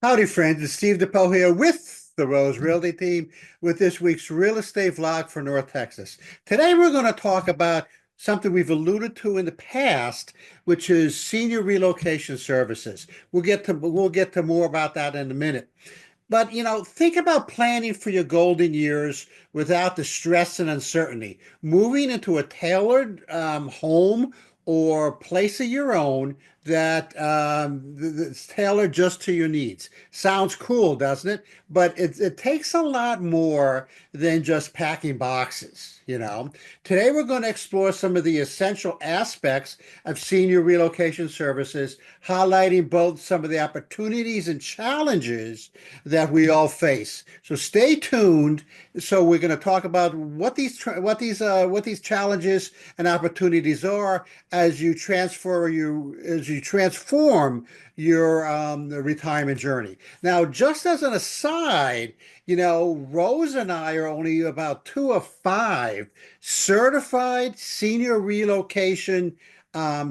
Howdy, friends. It's Steve Depoe here with the Rose Realty Team with this week's real estate vlog for North Texas. Today, we're going to talk about something we've alluded to in the past, which is senior relocation services. We'll get to more about that in a minute. But think about planning for your golden years without the stress and uncertainty. Moving into a tailored home or place of your own that's tailored just to your needs. Sounds cool, doesn't it? But it takes a lot more than just packing boxes. Today we're going to explore some of the essential aspects of senior relocation services, highlighting both some of the opportunities and challenges that we all face. So stay tuned. So we're going to talk about what these challenges and opportunities are as you transform your retirement journey. Now, just as an aside, Rose and I are only about two of five certified senior relocation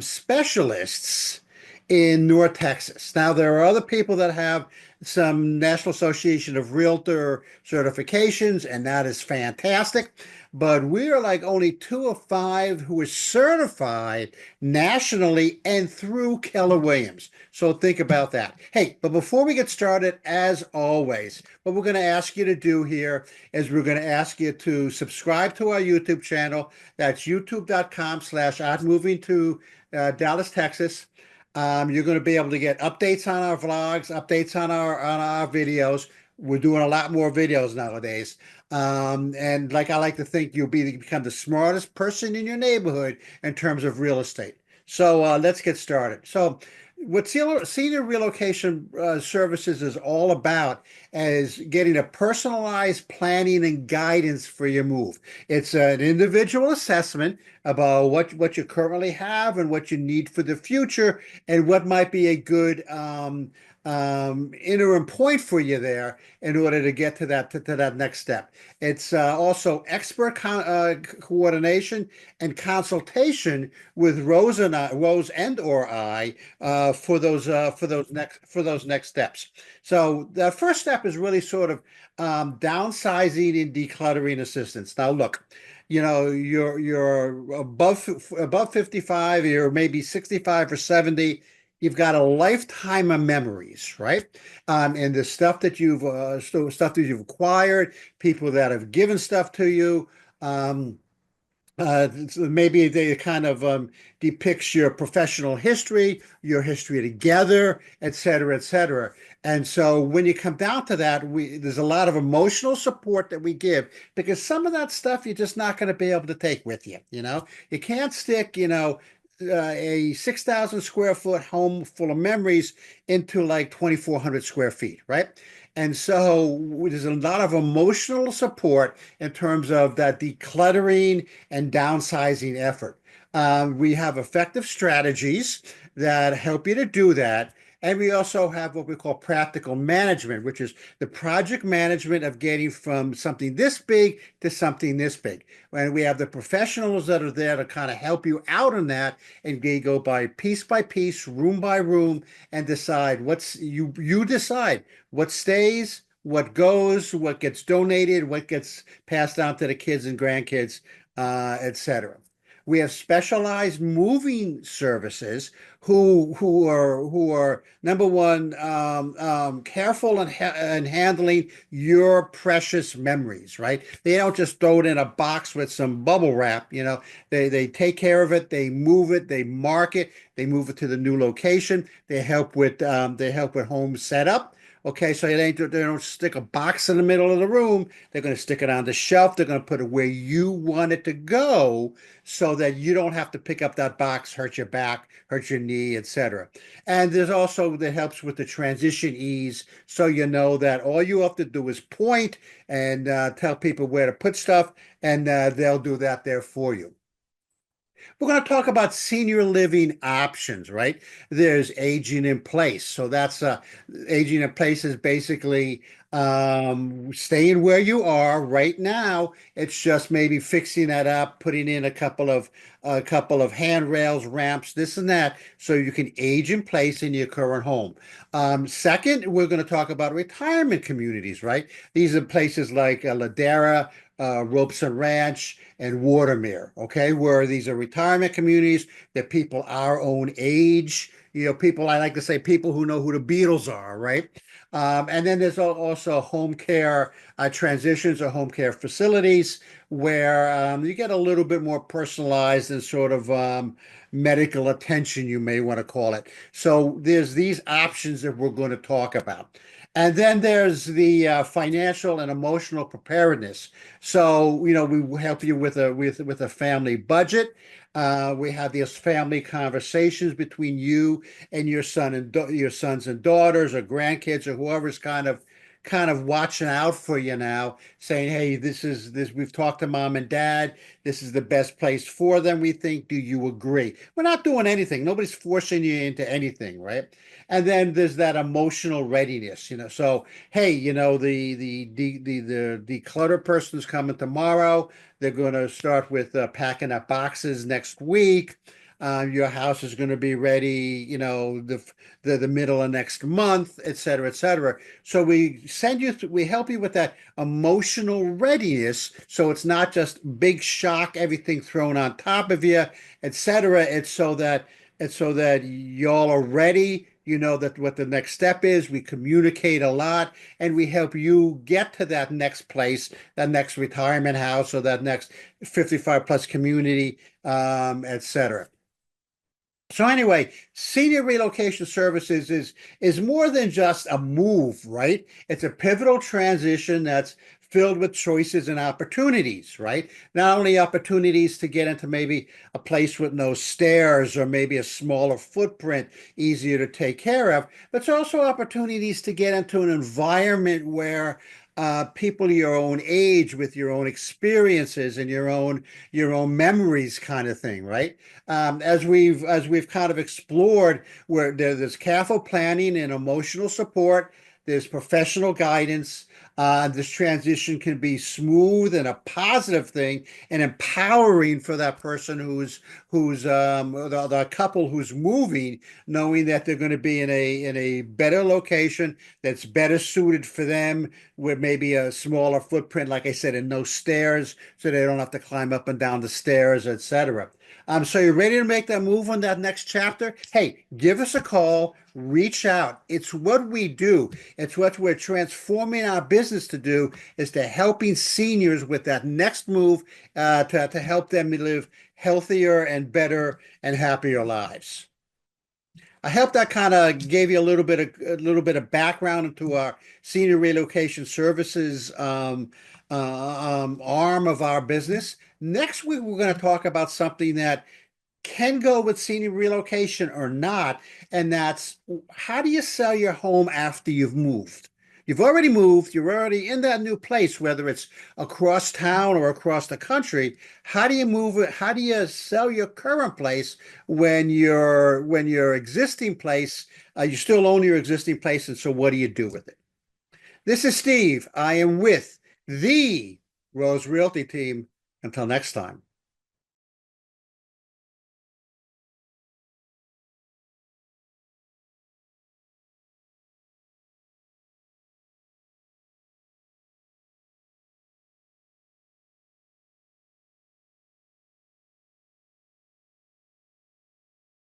specialists in North Texas. Now, there are other people that have some National Association of Realtor certifications, and that is fantastic. But we are like only two of five who are certified nationally and through Keller Williams. So think about that. Hey, but before we get started, as always, what we're going to ask you to do here is we're going to ask you to subscribe to our YouTube channel. That's youtube.com/I'm moving to Dallas, Texas. You're going to be able to get updates on our vlogs, updates on our videos. We're doing a lot more videos nowadays. And like I like to think, become the smartest person in your neighborhood in terms of real estate. So let's get started. So what senior relocation services is all about is getting a personalized planning and guidance for your move. It's an individual assessment about what you currently have and what you need for the future and what might be a good interim point for you there in order to get to that next step. It's also expert coordination and consultation with Rose and or I for those next steps. So the first step is really sort of downsizing and decluttering assistance. Now, look. You're above 55, you're maybe 65 or 70. You've got a lifetime of memories, right? And the stuff that you've acquired, people that have given stuff to you. So maybe they kind of depicts your professional history, your history together, et cetera, et cetera. And so when you come down to that, there's a lot of emotional support that we give because some of that stuff you're just not going to be able to take with you. You can't stick, a 6,000 square foot home full of memories into like 2,400 square feet, right? And so there's a lot of emotional support in terms of that decluttering and downsizing effort. We have effective strategies that help you to do that. And we also have what we call practical management, which is the project management of getting from something this big to something this big. And we have the professionals that are there to kind of help you out on that, and they go by piece, room by room, and decide you decide what stays, what goes, what gets donated, what gets passed down to the kids and grandkids, etc. We have specialized moving services who are number one careful in handling your precious memories, right? They don't just throw it in a box with some bubble wrap. They take care of it, they move it, they mark it, they move it to the new location. They help with home setup. Okay, so they don't stick a box in the middle of the room. They're going to stick it on the shelf. They're going to put it where you want it to go so that you don't have to pick up that box, hurt your back, hurt your knee, etc. And there's also that helps with the transition ease. So you know that all you have to do is point and tell people where to put stuff, and they'll do that there for you. We're going to talk about senior living options, right? There's aging in place. So that's aging in place is basically staying where you are right now. It's just maybe fixing that up, putting in a couple of handrails, ramps, this and that, so you can age in place in your current home. Second, we're going to talk about retirement communities, right? These are places like Ladera, Robeson Ranch, and Watermere, okay, where these are retirement communities that people our own age, people, I like to say people who know who the Beatles are, right? And then there's also home care transitions or home care facilities where you get a little bit more personalized and sort of medical attention, you may want to call it. So there's these options that we're going to talk about. And then there's the financial and emotional preparedness. So, we help you with a family budget. We have these family conversations between you and your sons and daughters or grandkids or whoever's kind of watching out for you now, saying, "Hey, this is this. We've talked to mom and dad. This is the best place for them. We think. Do you agree?" We're not doing anything. Nobody's forcing you into anything, right? And then there's that emotional readiness. So, hey, the declutter person's coming tomorrow. They're going to start with packing up boxes next week. Your house is going to be ready, the middle of next month, et cetera, et cetera. So we help you with that emotional readiness. So it's not just big shock, everything thrown on top of you, et cetera. It's so that y'all are ready. You know that what the next step is. We communicate a lot and we help you get to that next place, that next retirement house or that next 55 plus community, et cetera. So anyway, senior relocation services is more than just a move, right? It's a pivotal transition that's filled with choices and opportunities, right? Not only opportunities to get into maybe a place with no stairs or maybe a smaller footprint, easier to take care of, but it's also opportunities to get into an environment where people your own age with your own experiences and your own memories kind of thing, right? As we've kind of explored, where there's careful planning and emotional support, there's professional guidance. This transition can be smooth and a positive thing and empowering for that person who's the couple who's moving, knowing that they're going to be in a better location that's better suited for them, with maybe a smaller footprint, like I said, and no stairs, so they don't have to climb up and down the stairs, etc. So you're ready to make that move on that next chapter? Hey, give us a call, reach out. It's what we do. It's what we're transforming our business to do, is to helping seniors with that next move, to help them live healthier and better and happier lives. I hope that kind of gave you a little bit of background into our senior relocation services arm of our business. Next week, we're going to talk about something that can go with senior relocation or not, and that's how do you sell your home after you've moved? You've already moved, you're already in that new place, whether it's across town or across the country. How do you move it? How do you sell your current place when your existing place, you still own your existing place, and so what do you do with it? This is Steve. I am with the Rose Realty Team. Until next time.